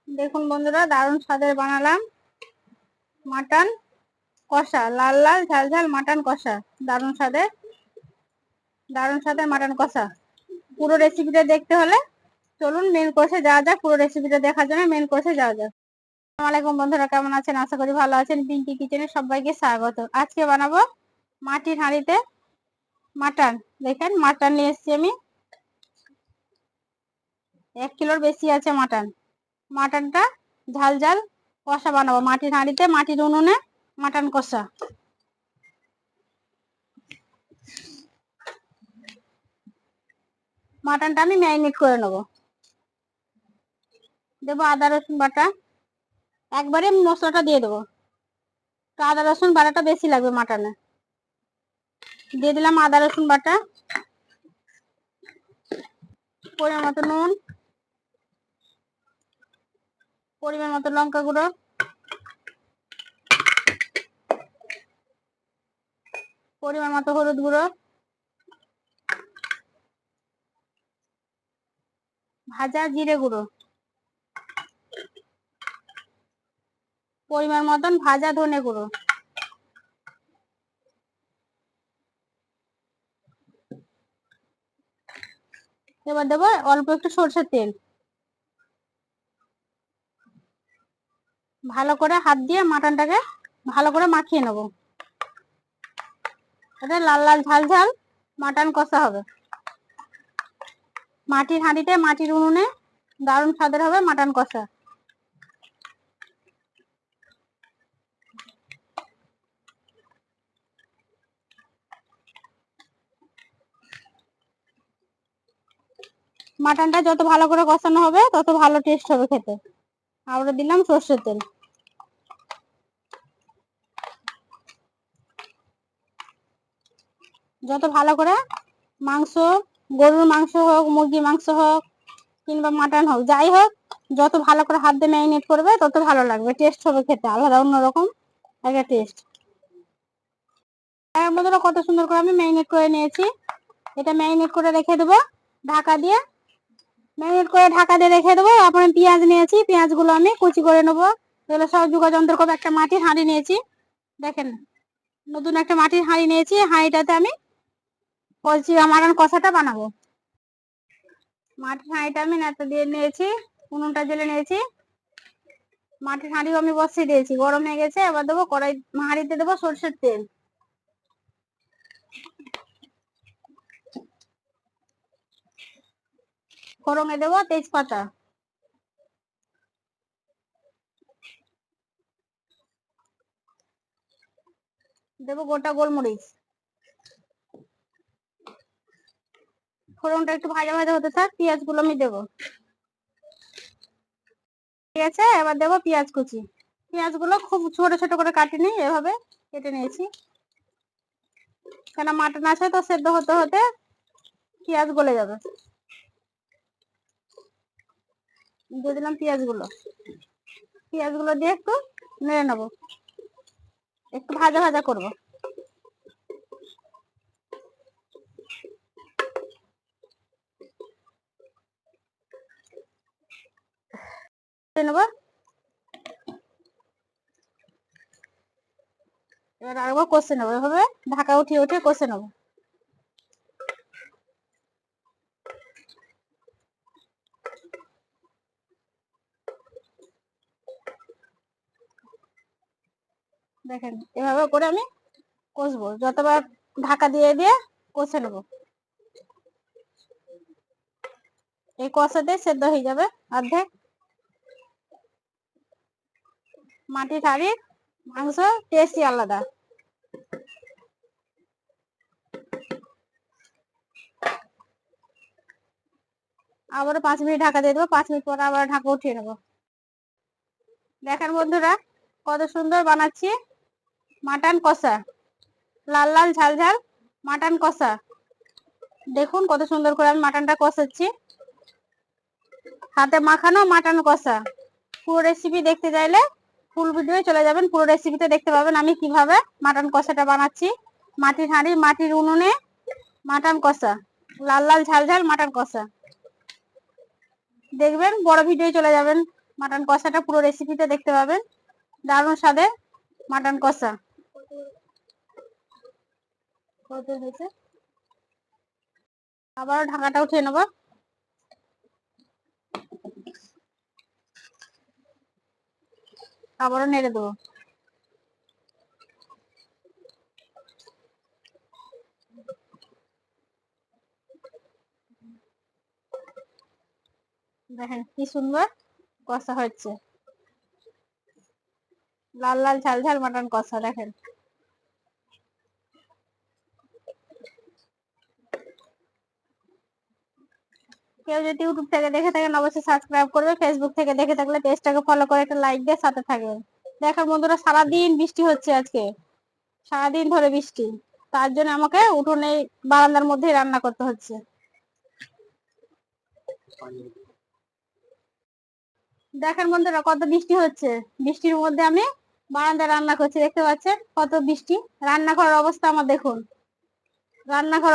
দেখুন বন্ধুরা, দারুণ স্বাদের বানালাম মাটন কষা, লাল লাল ঝাল ঝাল মাটন কষা। দারুণ স্বাদের মাটন কষা। পুরো রেসিপিটা দেখতে হলে চলুন মেন কোর্সে যাওয়া যাক। পুরো রেসিপিটা দেখার জন্য মেন কোর্সে যাওয়া যাক। আসসালামু আলাইকুম বন্ধুরা, কেমন আছেন? আশা করি ভালো আছেন। পিঙ্কি কিচেনে সবাইকে স্বাগত। আজকে বানাবো মাটির হাঁড়িতে মাটন। দেখেন, মাটন নিয়ে এসেছি আমি। 1 কিলোর বেশি আছে মাটন। মাটনটা ঝাল ঝাল কষা বানাবো মাটির হাঁড়িতে, মাটির উনুনে মাটন কষা। মাটনটা আমি ম্যারিনেট করে নেবো। দেবো আদা রসুন বাটা, একবারে মশলাটা দিয়ে দেবো। তো আদা রসুন বাটাটা বেশি লাগবে মাটনে। দিয়ে দিলাম আদা রসুন বাটা, পরিমাণ মতো নুন, পরিমাণ মতো লঙ্কা গুঁড়ো, পরিমাণ মতো হলুদ গুঁড়ো, ভাজা জিরে গুঁড়ো, পরিমাণ মতন ভাজা ধনে গুঁড়ো। এবার দেবো অল্প একটু সরষের তেল। ভালো করে হাত দিয়ে মাটনটাকে ভালো করে মাখিয়ে নেবো। এটা লাল লাল ঝাল ঝাল মাটন কষা হবে মাটির হাঁড়িতে, মাটির উনুনে। দারুণ স্বাদের হবে মাটন কষা। মাটনটা যত ভালো করে কষানো হবে তত ভালো টেস্ট হবে খেতে। আবার দিলাম সর্ষের তেল। যত ভালো করে মাংস, গরুর মাংস হোক, মুরগির মাংস হোক, কিংবা মাটন হোক, যাই হোক, যত ভালো করে হাত দিয়ে ম্যারিনেট করবে তত ভালো লাগবে, টেস্ট হবে খেতে, আলাদা অন্যরকম একটা টেস্ট। এর মধ্যে কত সুন্দর করে আমি ম্যারিনেট করে নিয়েছি। এটা ম্যারিনেট করে রেখে দেবো ঢাকা দিয়ে। ম্যারিনেট করে ঢাকা দিয়ে রেখে দেবো। তারপরে পেঁয়াজ নিয়েছি, পেঁয়াজগুলো আমি কুচি করে নেবো। এগুলো সব যোগাযন্ত্র করে একটা মাটির হাঁড়ি নিয়েছি। দেখেন, নতুন একটা মাটির হাঁড়ি নিয়েছি। হাঁড়িটাতে আমি মাটন কষাটা বানাবো। মাটির হাঁড়িটা আমি নেতা দিয়ে নিয়েছি, উনুনটা জ্বেলে নিয়েছি। মাটির হাঁড়িও আমি বসিয়ে দিয়েছি, গরম হয়ে গেছে। এবার দেবো কড়াই, হাঁড়িতে দেবো সরষের তেল। ফোড়নে দেবো তেজপাতা, দেবো গোটা গোলমরিচ। ফোড়নটা একটু ভাজা ভাজা হতে থাক, পেঁয়াজ গুলো আমি দেবো। ঠিক আছে, এবার দেবো পেঁয়াজ কুচি। পেঁয়াজ গুলো খুব ছোট ছোট করে কাটিনি, এভাবে কেটে নিয়েছি। কেন মাটন আছে তো, সেদ্ধ হতে হতে পেঁয়াজ গলে যাবে। দিয়ে দিলাম পেঁয়াজ গুলো। পেঁয়াজ গুলো দিয়ে একটু নেড়ে নেবো, একটু ভাজা ভাজা করবো। নেবো, এবার আরেকবার কষে নেবো, এভাবে ঢাকা উঠিয়ে উঠিয়ে কষে নেবো। দেখেন, এভাবে করে আমি কষবো, যতবার ঢাকা দিয়ে দিয়ে কষে নেবো। এই কষাতে সেদ্ধ হয়ে যাবে অর্ধেক। মাটির হাঁড়ির মাংস টেস্টই আলাদা। আবারও 5 মিনিট ঢাকা দিয়ে দেবো। 5 মিনিট পর আবার ঢাকা উঠিয়ে নেবো। দেখেন বন্ধুরা, কত সুন্দর বানাচ্ছি মাটন কষা, লাল লাল ঝাল ঝাল মাটন কষা। দেখুন কত সুন্দর করে আমি মাটনটা কষাচ্ছি, হাতে মাখানো মাটন কষা। পুরো রেসিপি দেখতে চাইলে ফুল ভিডিও চলে যাবেন, পুরো রেসিপিতে দেখতে পাবেন আমি কিভাবে মাটন কষাটা বানাচ্ছি। মাটির হাঁড়ি, মাটির উনুনে মাটন কষা, লাল লাল ঝাল ঝাল মাটন কষা। দেখবেন, বড় ভিডিও চলে যাবেন, মাটন কষাটা পুরো রেসিপিতে দেখতে পাবেন, দারুণ স্বাদের মাটন কষা। আবারও ঢাকাটা উঠিয়ে নেবো। আবারও নেড়ে দেবো। দেখেন কি সুন্দর কষা হচ্ছে, লাল লাল ঝাল ঝাল মাটন কষা। দেখেন কেউ যদি ইউটিউব থেকে দেখে থাকেন অবশ্যই সাবস্ক্রাইব করবে, ফেসবুক থেকে দেখে থাকলে পেজটাকে ফলো করে একটা লাইক দিয়ে সাথে থাকবেন। দেখেন বন্ধুরা, সারাদিন বৃষ্টি হচ্ছে আজকে, সারাদিন ধরে বৃষ্টি, তার জন্য আমাকে উঠোনে বারান্দার মধ্যে রান্না করতে হচ্ছে। দেখেন বন্ধুরা কত বৃষ্টি হচ্ছে, বৃষ্টির মধ্যে আমি বারান্দায় রান্না করছি, দেখতে পাচ্ছেন কত বৃষ্টি। রান্নাঘরের অবস্থা আমার দেখুন, রান্নাঘর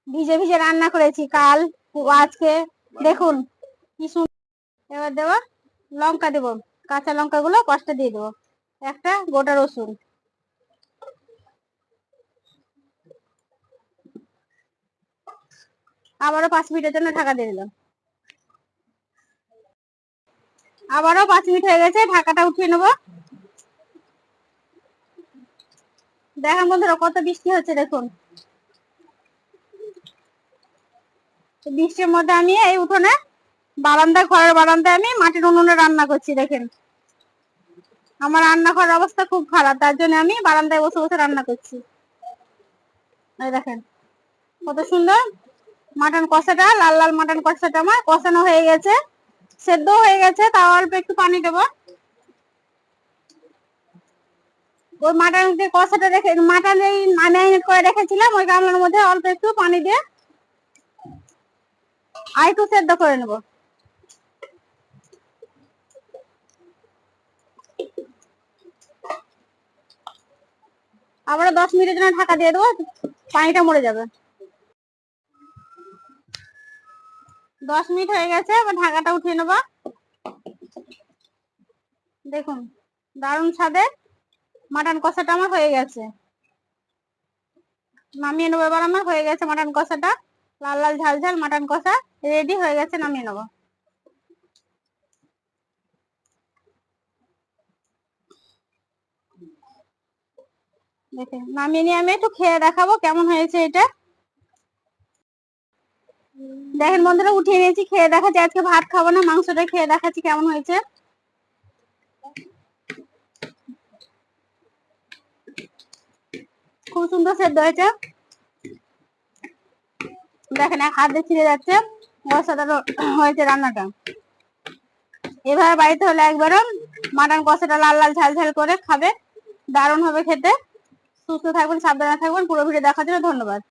ভিজে ভিজে রান্না করেছি কাল আজকে, দেখুন কি সুন্দর। এবার দেবো লঙ্কা, দেবো কাঁচা লঙ্কা গুলো কষ্ট দিয়ে দেবো, একটা গোটা রসুন। আবারও 5 মিনিটের জন্য ঢাকা দিয়ে দিলাম। আবারও 5 মিনিট হয়ে গেছে, ঢাকাটা উঠিয়ে নেবো। দেখেন বন্ধুরা কত বৃষ্টি হচ্ছে, দেখুন বৃষ্টির মধ্যে আমি এই উঠোনে বারান্দায়, ঘরের বারান্দায় আমি মাটির উনুনে রান্না করছি। দেখেন আমার রান্নাঘরের অবস্থা খুব খারাপ, তার জন্য আমি বারান্দায় বসে বসে রান্না করছি। এই দেখেন কত সুন্দর মাটন কষাটা, লাল লাল মাটন কষাটা আমার কষানো হয়ে গেছে, সেদ্ধ হয়ে গেছে। তাও অল্প একটু পানি দেবো। ওই মাটন যে কষাটা রেখে, মাটন এই ম্যারিনেট করে রেখেছিলাম ওই গামলার মধ্যে অল্প একটু পানি দিয়ে আর একটু সেদ্ধ করে নেবো। আবার 10 মিনিটের জন্য ঢাকা দিয়ে দেবো, পানিটা মরে যাবে। 10 মিনিট হয়ে গেছে, এবার ঢাকাটা উঠিয়ে নেবো। দেখুন দারুণ স্বাদের মাটন কষাটা আমার হয়ে গেছে, নামিয়ে নেবো। এবার আমার হয়ে গেছে মাটন কষাটা, লাল লাল ঝাল ঝাল মাটন কষা রেডি হয়ে গেছে, নামিয়ে নেবো। দেখেন নামিয়ে নিয়ে আমি একটু খেয়ে দেখাবো কেমন হয়েছে এটা। দেখেন বন্ধুরা উঠিয়ে নিয়েছি, খেয়ে দেখাচ্ছি। আজকে ভাত খাবো না, মাংসটা খেয়ে দেখাচ্ছি কেমন হয়েছে। খুব সুন্দর সেদ্ধ হয়েছে, দেখেন এক হাত দিয়ে ছিঁড়ে যাচ্ছে, অসাধারণ হয়েছে রান্নাটা। এভাবে বাড়িতে হলে একবারও মাটন কষাটা লাল লাল ঝাল ঝাল করে খাবে, দারুণ হবে খেতে। সুস্থ থাকবেন, সাবধানে থাকবেন। পুরো ভিডিও দেখার জন্য ধন্যবাদ।